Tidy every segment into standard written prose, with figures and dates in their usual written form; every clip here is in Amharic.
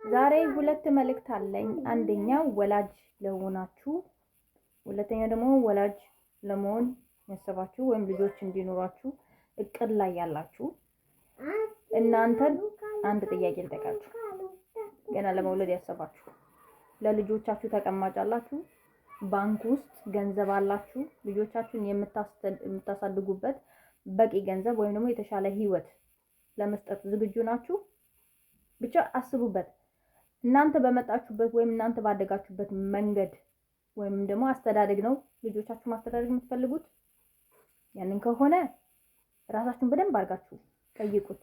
ዛሬ ሁለት መልእክት አለኝ። አንደኛው ወላጅ ለሆናችሁ፣ ሁለተኛ ደግሞ ወላጅ ለመሆን ያሰባችሁ ወይም ልጆች እንዲኖራችሁ እቅድ ላይ ያላችሁ እናንተን አንድ ጥያቄ ልጠይቃችሁ። ገና ለመውለድ ያሰባችሁ፣ ለልጆቻችሁ ተቀማጭ አላችሁ፣ ባንክ ውስጥ ገንዘብ አላችሁ፣ ልጆቻችሁን የምታሳድጉበት በቂ ገንዘብ ወይም ደግሞ የተሻለ ህይወት ለመስጠት ዝግጁ ናችሁ? ብቻ አስቡበት። እናንተ በመጣችሁበት ወይም እናንተ ባደጋችሁበት መንገድ ወይም ደግሞ አስተዳደግ ነው ልጆቻችሁ ማስተዳደግ የምትፈልጉት። ያንን ከሆነ ራሳችሁን በደንብ አድርጋችሁ ጠይቁት።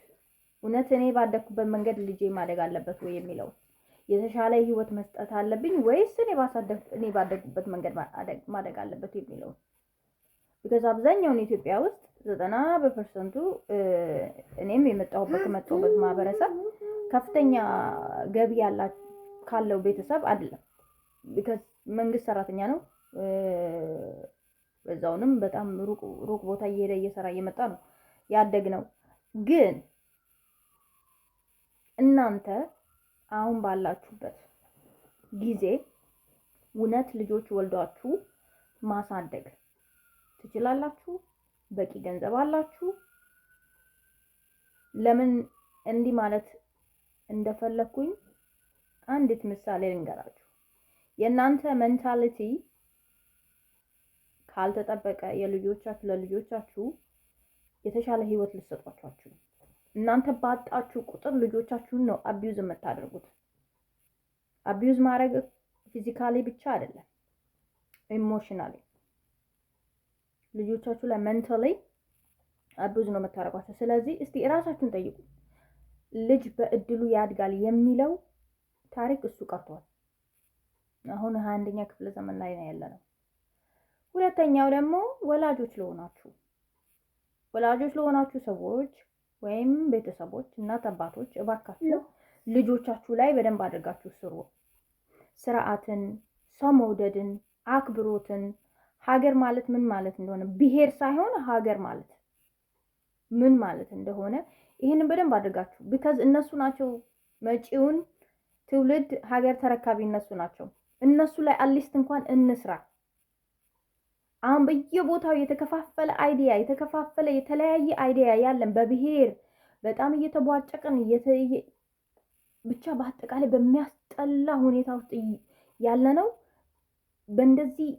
እውነት እኔ ባደግኩበት መንገድ ልጄ ማደግ አለበት ወይ የሚለው፣ የተሻለ ህይወት መስጠት አለብኝ ወይስ እኔ ባደግኩበት መንገድ ማደግ አለበት የሚለው። ቢካዝ አብዛኛውን ኢትዮጵያ ውስጥ 90% እኔም ከመጣሁበት ማህበረሰብ ከፍተኛ ገቢ ካለው ቤተሰብ አይደለም። ቢካዝ መንግስት ሰራተኛ ነው። በዛውንም በጣም ሩቅ ቦታ እየሄደ እየሰራ እየመጣ ነው ያደግነው። ግን እናንተ አሁን ባላችሁበት ጊዜ እውነት ልጆች ወልዳችሁ ማሳደግ ትችላላችሁ? በቂ ገንዘብ አላችሁ? ለምን እንዲህ ማለት እንደፈለኩኝ አንዲት ምሳሌ ልንገራችሁ። የእናንተ ሜንታሊቲ ካልተጠበቀ ለልጆቻችሁ የተሻለ ህይወት ልትሰጧቸው። እናንተ ባጣችሁ ቁጥር ልጆቻችሁን ነው አቢዩዝ የምታደርጉት። አቢዩዝ ማድረግ ፊዚካሊ ብቻ አይደለም፣ ኢሞሽናሊ ልጆቻችሁ ላይ ሜንታሊ አቢዩዝ ነው የምታደርጓቸው። ስለዚህ እስቲ እራሳችሁን ጠይቁ። ልጅ በእድሉ ያድጋል የሚለው ታሪክ እሱ ቀርቷል። አሁን 21ኛ ክፍለ ዘመን ላይ ነው ያለነው። ሁለተኛው ደግሞ ወላጆች ለሆናችሁ ሰዎች ወይም ቤተሰቦች፣ እናት አባቶች እባካችሁ ልጆቻችሁ ላይ በደንብ አድርጋችሁ ስሩ። ስርዓትን፣ ሰው መውደድን፣ አክብሮትን፣ ሀገር ማለት ምን ማለት እንደሆነ፣ ብሔር ሳይሆን ሀገር ማለት ምን ማለት እንደሆነ ይሄንን በደንብ አድርጋችሁ ቢካዝ እነሱ ናቸው መጪውን ትውልድ ሀገር ተረካቢ እነሱ ናቸው። እነሱ ላይ አትሊስት እንኳን እንስራ። አሁን በየቦታው የተከፋፈለ የተለያየ አይዲያ ያለን በብሔር በጣም እየተቧጨቅን ብቻ በአጠቃላይ በሚያስጠላ ሁኔታ ውስጥ ያለነው በእንደዚህ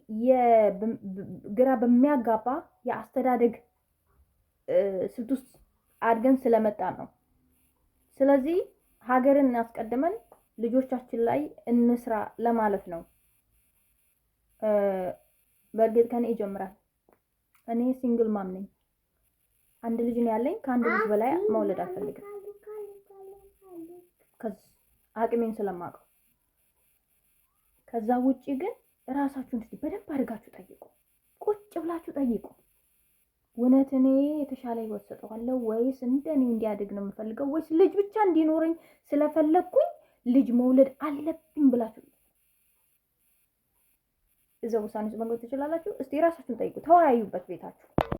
ግራ በሚያጋባ የአስተዳደግ ስልት ውስጥ አድገን ስለመጣ ነው። ስለዚህ ሀገርን አስቀድመን ልጆቻችን ላይ እንስራ ለማለት ነው። በእርግጥ ከኔ ይጀምራል። እኔ ሲንግል ማም ነኝ። አንድ ልጅ ነው ያለኝ። ከአንድ ልጅ በላይ መውለድ አልፈልግም አቅሜን ስለማውቀው። ከዛ ውጪ ግን ራሳችሁን እስቲ በደንብ አድርጋችሁ ጠይቁ። ቁጭ ብላችሁ ጠይቁ። እውነት እኔ የተሻለ ህይወት ሰጠዋለሁ ወይስ እንደኔ እንዲያድግ ነው የምፈልገው ወይስ ልጅ ብቻ እንዲኖረኝ ስለፈለኩኝ ልጅ መውለድ አለብኝ ብላችሁ እዛው ውሳኔ ውስጥ መግባት ትችላላችሁ። እስቲ ራሳችሁን ጠይቁ። ተወያዩበት ቤታችሁ።